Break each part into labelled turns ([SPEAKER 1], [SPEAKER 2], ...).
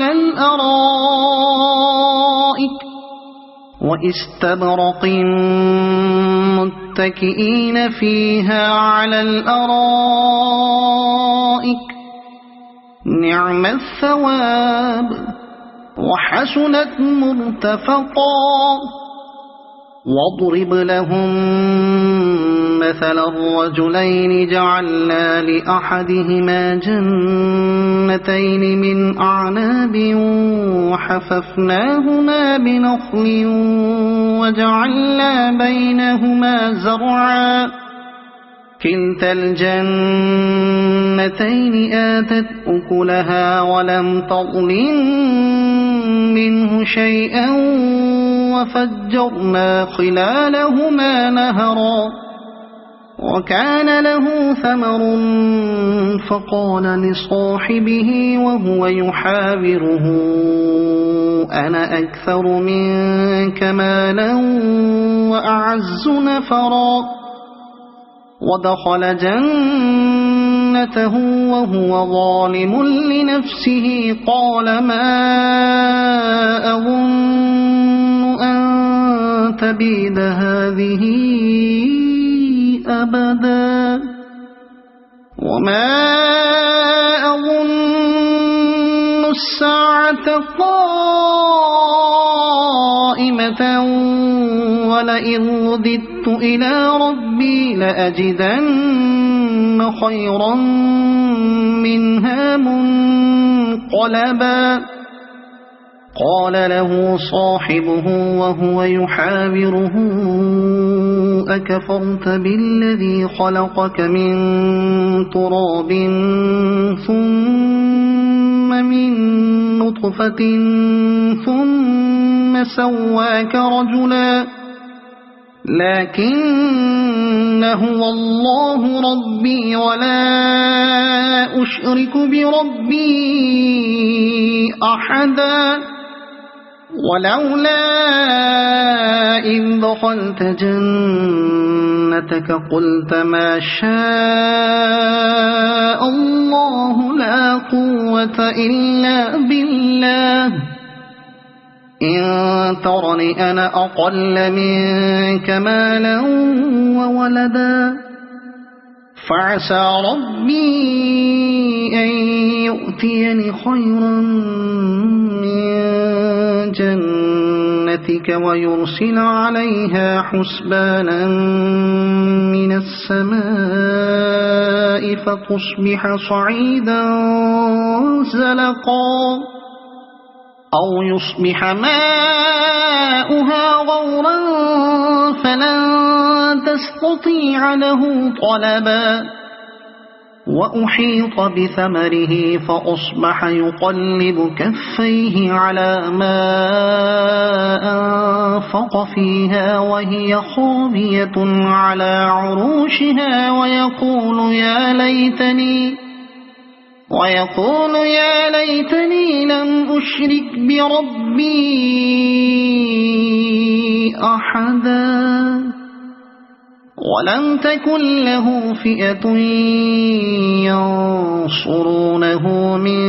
[SPEAKER 1] الأرائك وإستبرق متكئين فيها على الأرائك نعم الثواب وحسنت مرتفقا واضرب لهم مثل الرجلين جعلنا لأحدهما جنتين من أعناب وحففناهما بنخل وجعلنا بينهما زرعا كلتا الجنتين آتت أكلها ولم تظلم منه شيئا وفجرنا خلالهما نهرا وكان له ثمر فقال لصاحبه وهو يحاوره أنا أكثر منك مالا وأعز نفرا ودخل جنته وهو ظالم لنفسه قال ما أظن أن تبيد هذه أبدا وما أظن الساعة قائمة ولئن رددت إلى ربي لأجدن خيرا منها منقلبا قال له صاحبه وهو يحاوره أكفرت بالذي خلقك من تراب ثم من نطفة ثم سواك رجلا لكن هو الله ربي ولا أشرك بربي أحدا ولولا إذ دخلت جنتك قلت ما شاء الله لا قوة إلا بالله إن ترني أنا أقل منك مالا وولدا فعسى ربي أن يؤتيني خيرا من جنتك ويرسل عليها حسبانا من السماء فتصبح صعيدا زلقا أو يصبح ماؤها غورا فلن تستطيع له طلبا وأحيط بثمره فأصبح يقلب كفيه على ما أنفق فيها وهي خاوية على عروشها ويقول يا ليتني لم أشرك بربي أحدا ولم تكن له فئة ينصرونه من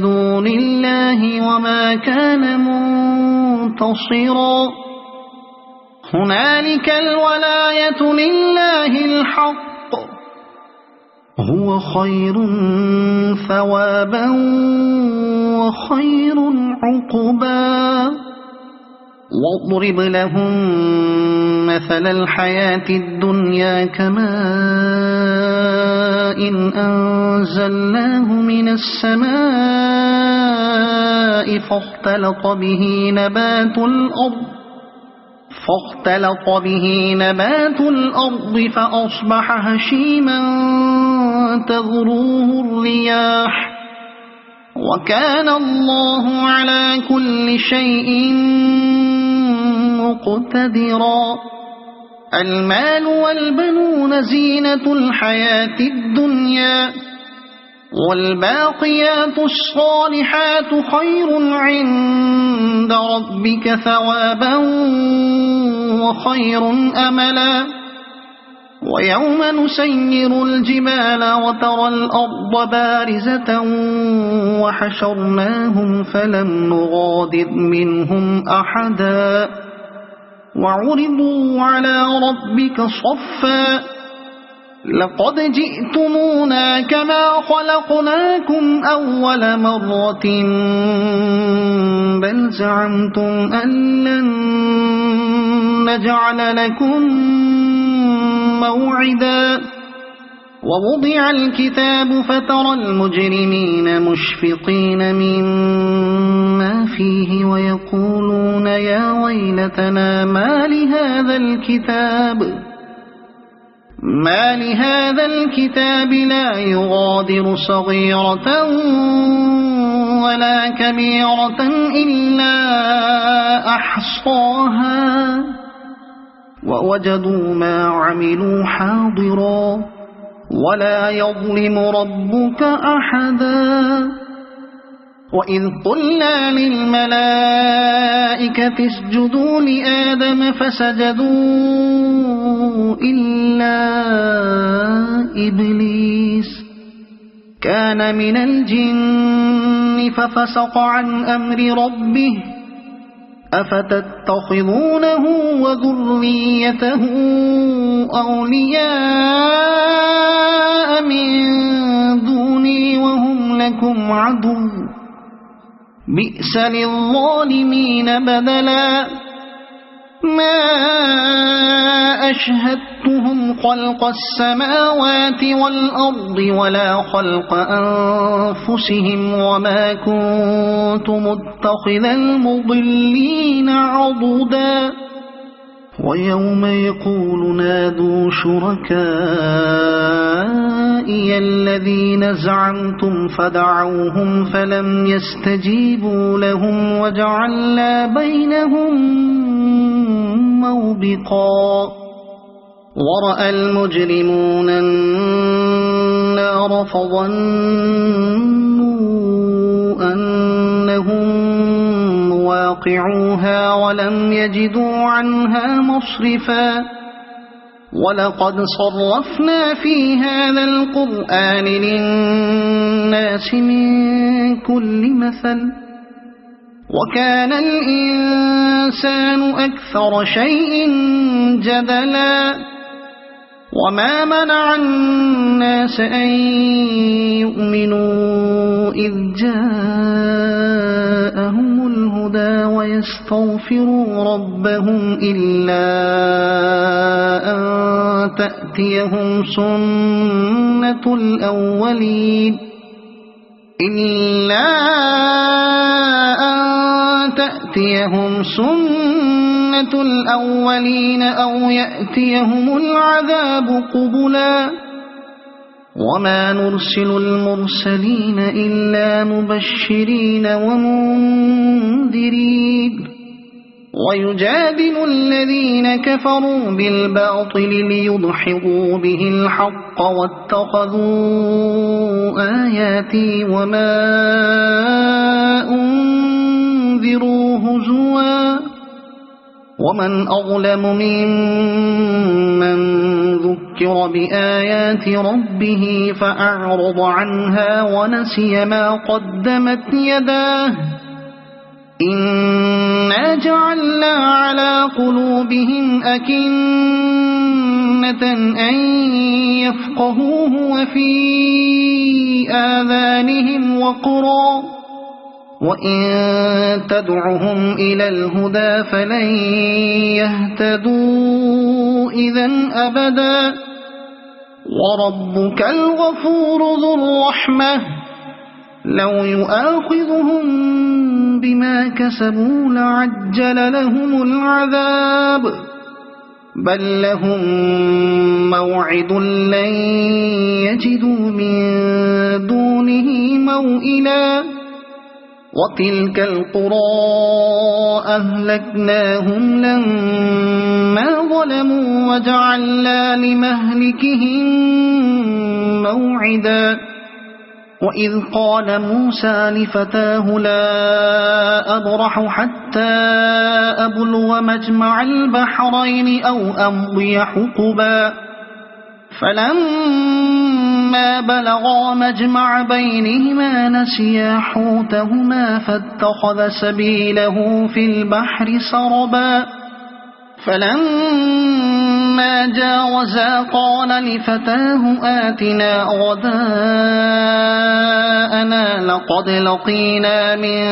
[SPEAKER 1] دون الله وما كان منتصرا هنالك الولاية لله الحق هو خير ثوابا وخير عقبا واضرب لهم مثل الحياة الدنيا كماء أنزلناه من السماء فاختلط به نبات الأرض فأصبح هشيما تذروه الرياح وكان الله على كل شيء مقتدرا المال والبنون زينة الحياة الدنيا والباقيات الصالحات خير عند ربك ثوابا وخير أملا ويوم نسير الجبال وترى الأرض بارزة وحشرناهم فلم نغادر منهم أحدا وعرضوا على ربك صفا لقد جئتمونا كما خلقناكم أول مرة بل زعمتم أن لن نجعل لكم موعدا ووضع الكتاب فترى المجرمين مشفقين مما فيه ويقولون يا ويلتنا ما لهذا الكتاب لا يغادر صغيرة ولا كبيرة إلا أحصاها ووجدوا ما عملوا حاضرا ولا يظلم ربك أحدا وإذ قلنا للملائكة اسجدوا لآدم فسجدوا إلا إبليس كان من الجن ففسق عن أمر ربه أفتتخذونه وذريته أولياء من دوني وهم لكم عدو بئس للظالمين بدلا ما أشهدتهم خلق السماوات والأرض ولا خلق أنفسهم وما كنت متخذ المضلين عضدا ويوم يقول نادوا شركائي الذين زعمتم فدعوهم فلم يستجيبوا لهم وجعلنا بينهم موبقا ورأى المجرمون النار فظنوا أنهم واقعوها ولم يجدوا عنها مصرفا ولقد صرفنا في هذا القرآن للناس من كل مثل وكان الإنسان أكثر شيء جدلا وما منع الناس أن يؤمنوا إذ جاءهم الهدى ويستغفروا ربهم إلا أن تأتيهم سنة الأولين أو يأتيهم العذاب قبلا وما نرسل المرسلين إلا مبشرين ومنذرين ويجادل الذين كفروا بالباطل ليدحضوا به الحق واتخذوا آياتي وما أنذروا هزوا ومن أظلم ممن ذكر بآيات ربه فأعرض عنها ونسي ما قدمت يداه إنا جعلنا على قلوبهم أكنة أن يفقهوه وفي آذانهم وقرا وإن تدعهم إلى الهدى فلن يهتدوا إذا أبدا وربك الغفور ذو الرحمة لو يؤاخذهم بما كسبوا لعجل لهم العذاب بل لهم موعد لن يجدوا من دونه موئلا وتلك القرى أهلكناهم لما ظلموا وجعلنا لمهلكهم موعدا وإذ قال موسى لفتاه لا أبرح حتى أبلغ مجمع البحرين أو أمضي حقبا فلما بلغا مجمع بينهما نسيا حوتهما فاتخذ سبيله في البحر سربا فلما جاوزا قال لفتاه آتنا غداءنا لقد لقينا من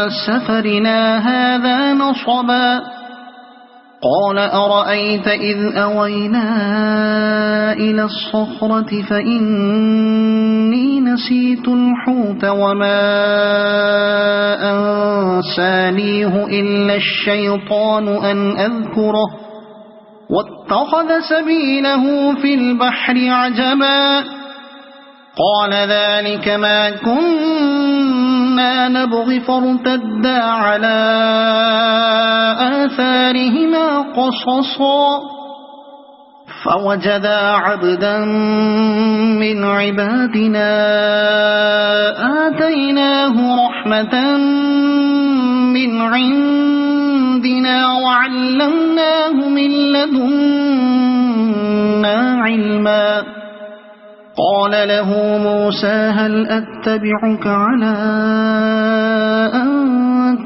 [SPEAKER 1] سفرنا هذا نصبا قال أرأيت إذ أوينا إلى الصخرة فإني نسيت الحوت وما أنسانيه إلا الشيطان أن أذكره واتخذ سبيله في البحر عجبا قال ذلك ما كنا نبغي فارتدا على آثارهما قصصا فوجدا عبدا من عبادنا آتيناه رحمة من عندنا وعلمناه من لدنا علما قال له موسى هل أتبعك على أن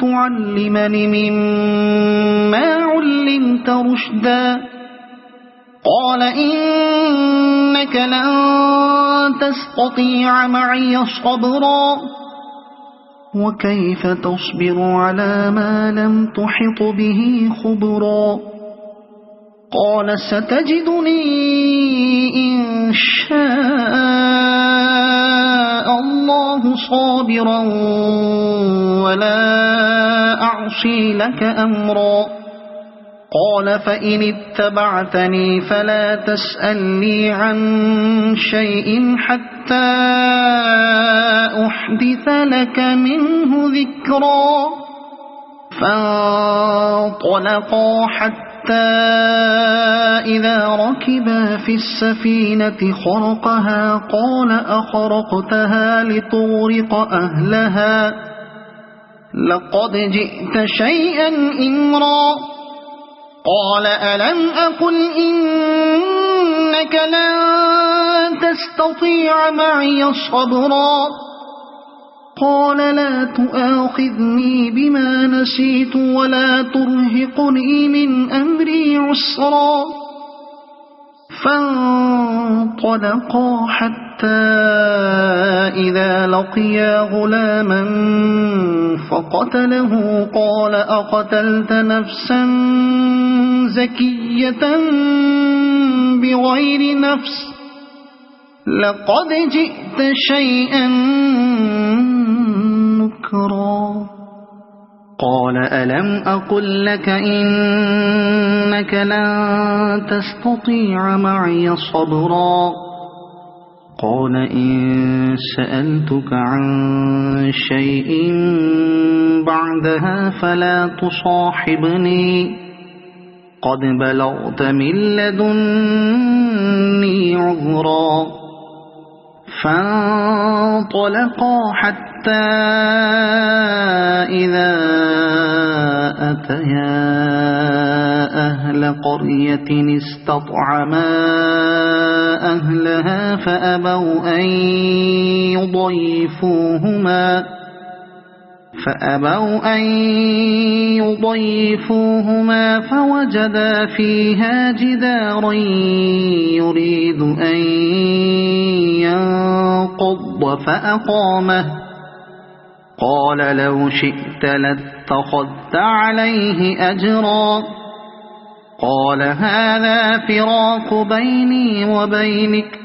[SPEAKER 1] تعلمني مما علمت رشدا قال إنك لن تستطيع معي صبرا وكيف تصبر على ما لم تحط به خبرا قال ستجدني إن شاء الله صابرا ولا أعصي لك أمرا قال فإن اتبعتني فلا تسألني عن شيء حتى أحدث لك منه ذكرا فانطلقا حتى إذا ركبا في السفينة خرقها قال أخرقتها لتغرق أهلها لقد جئت شيئا إمرا قال ألم أقل إنك لن تستطيع معي صبرا قال لا تؤاخذني بما نسيت ولا ترهقني من أمري عسرا فانطلقا حتى إذا لقيا غلاما فقتله قال أقتلت نفسا زكية بغير نفس لقد جئت شيئا نكرا قال ألم أقل لك إنك لن تستطيع معي صبرا قال إن سألتك عن شيء بعدها فلا تصاحبني قد بلغت من لدني عذرا فانطلقا حتى إذا أتيا أهل قرية استطعما أهلها فأبوا أن يضيفوهما فوجدا فيها جدارا يريد أن ينقض فأقامه قال لو شئت لاتخذت عليه أجرا قال هذا فراق بيني وبينك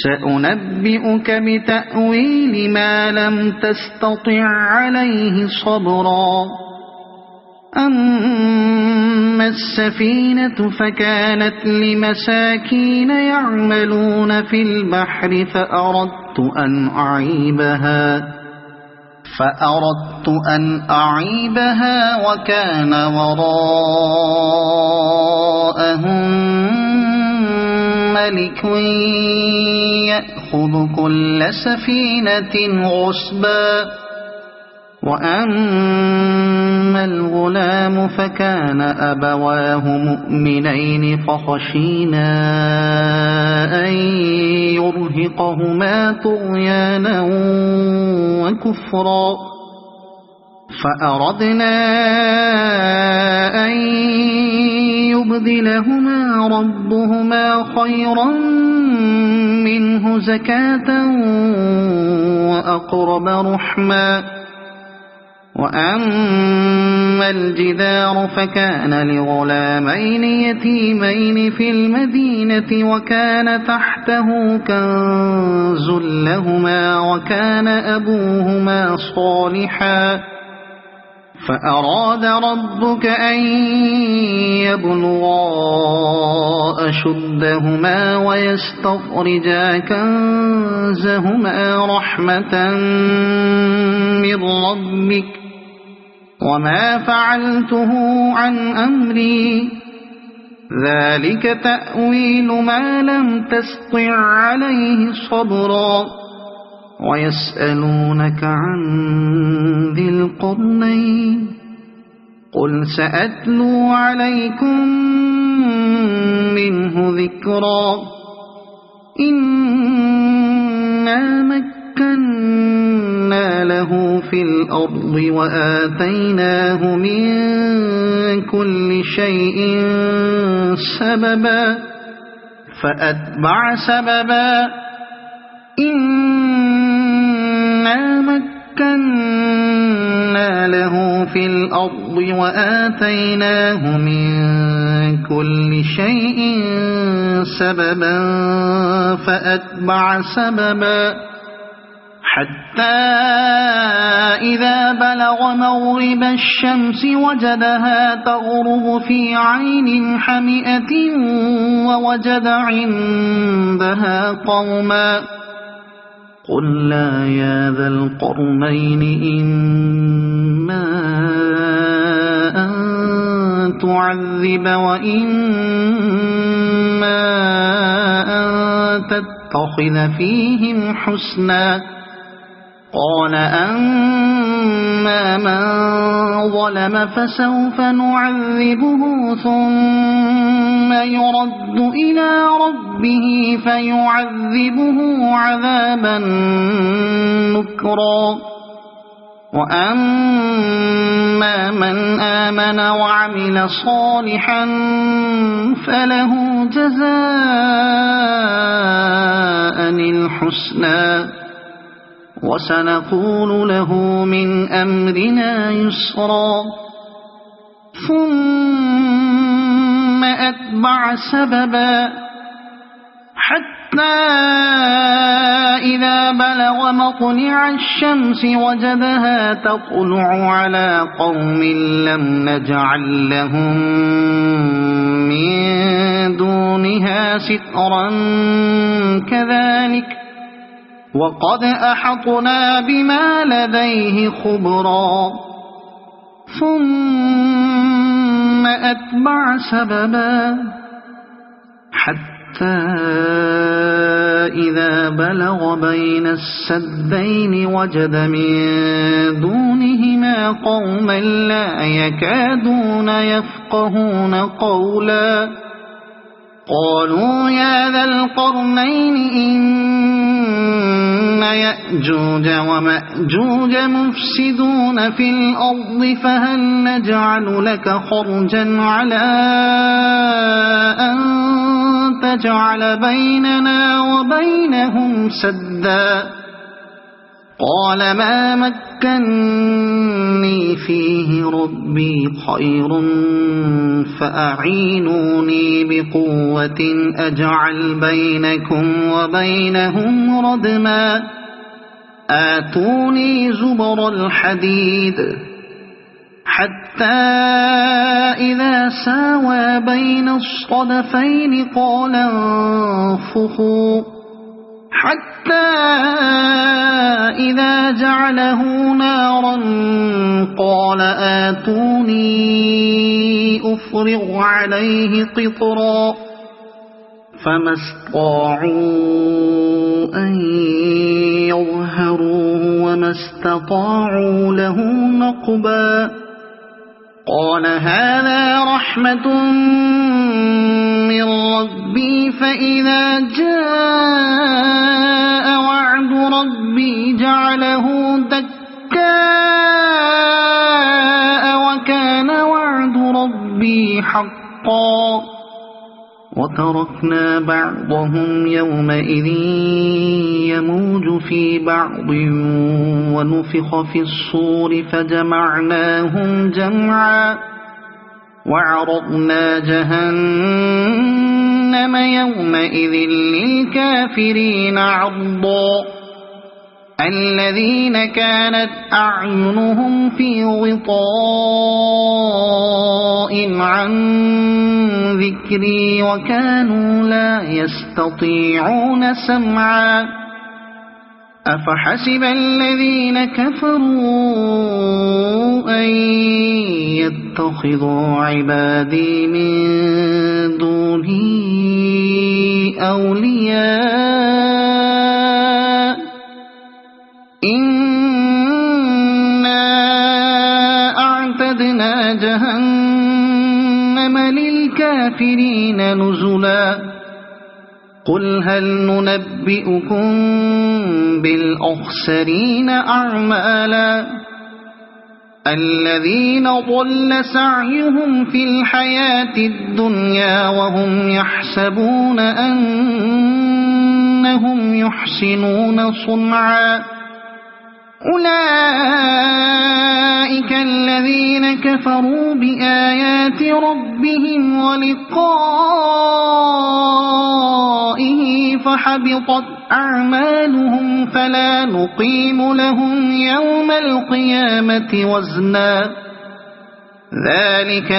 [SPEAKER 1] سأنبئك بتأويل ما لم تستطع عليه صبرا أما السفينة فكانت لمساكين يعملون في البحر فأردت أن أعيبها وكان وراءهم ملك يأخذ كل سفينة غصبا وأما الغلام فكان أبواه مؤمنين فخشينا أن يرهقهما طغيانا وكفرا فأردنا أن يبدلهما ربهما خيرا منه زكاة وأقرب رحما وأما الجدار فكان لغلامين يتيمين في المدينة وكان تحته كنز لهما وكان أبوهما صالحا فأراد ربك أن يبلغا أشدهما ويستخرجا كنزهما رحمة من ربك وما فعلته عن أمري ذلك تأويل ما لم تسطع عليه صبرا ويسألونك عن ذي القرنين قل سأتلو عليكم منه ذكرا إنا مكنا له في الأرض وآتيناه من كل شيء سببا فأتبع سببا إنا مكنا له في الأرض وآتيناه من كل شيء سببا فأتبع سببا حتى إذا بلغ مغرب الشمس وجدها تغرب في عين حمئة ووجد عندها قوما قلنا يا ذا القرنين إما أن تعذب وإما أن تتخذ فيهم حسنا قال أما من ظلم فسوف نعذبه ثم يرد إلى ربه فيعذبه عذابا نكرا وأما من آمن وعمل صالحا فله جزاء الحسنى وسنقول له من أمرنا يسرا ثم أتبع سببا حتى إذا بلغ مطلع الشمس وجدها تطلع على قوم لم نجعل لهم من دونها سترا كذلك وقد أحطنا بما لديه خبرا ثم أتبع سببا حتى إذا بلغ بين السدين وجد من دونهما قوما لا يكادون يفقهون قولا قالوا يا ذا القرنين إن يأجوج ومأجوج مفسدون في الأرض فهل نجعل لك خرجا على أن تجعل بيننا وبينهم سدا قال ما مكني فيه ربي خير فأعينوني بقوة أجعل بينكم وبينهم ردما آتوني زبر الحديد حتى إذا ساوى بين الصدفين قال انفخوا حتى إذا جعله نارا قال آتوني أفرغ عليه قطرا فما استطاعوا أن يظهروه وما استطاعوا له نقبا قال هذا رحمة من ربي فإذا جاء وعد ربي جعله دكاء وكان وعد ربي حقا وتركنا بعضهم يومئذ يموج في بعض ونفخ في الصور فجمعناهم جمعا وعرضنا جهنم يومئذ للكافرين عرضا الذين كانت أعينهم في غطاء عن ذكري وكانوا لا يستطيعون سمعا أفحسب الذين كفروا أن يتخذوا عبادي من دوني أولياء إنا أعتدنا جهنم للكافرين نزلا قل هل ننبئكم بالأخسرين أعمالا الذين ضل سعيهم في الحياة الدنيا وهم يحسبون أنهم يحسنون صنعا أولئك الذين كفروا بآيات ربهم ولقائه فحبطت أعمالهم فلا نقيم لهم يوم القيامة وزنا ذلك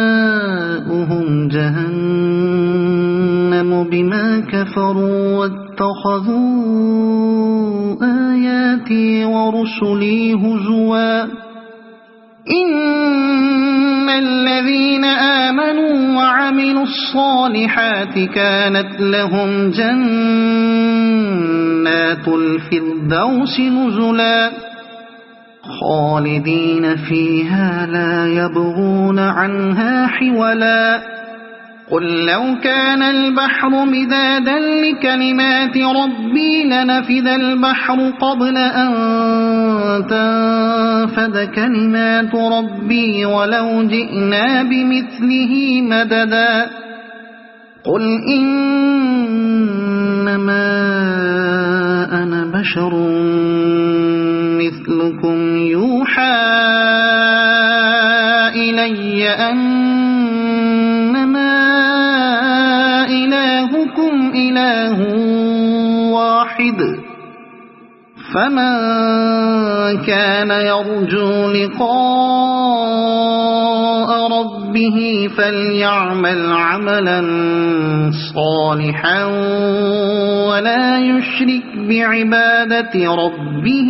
[SPEAKER 1] جزاؤهم جهنم بما كفروا واتخذوا آياتي ورسلي هزوا إن الذين آمنوا وعملوا الصالحات كانت لهم جنات الفردوس نزلا خالدين فيها لا يبغون عنها حولا قل لو كان البحر مدادا لكلمات ربي لنفد البحر قبل أن تنفد كلمات ربي ولو جئنا بمثله مددا قل إنما أنا بشر مثلكم يوحى إلي أنما إلهكم إله واحد فمن كان يرجو لقاء ربه فليعمل عملا صالحا ولا يشرك بعبادة ربه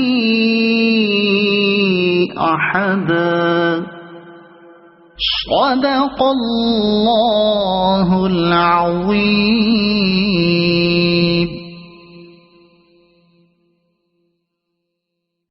[SPEAKER 1] أحدا صدق الله العظيم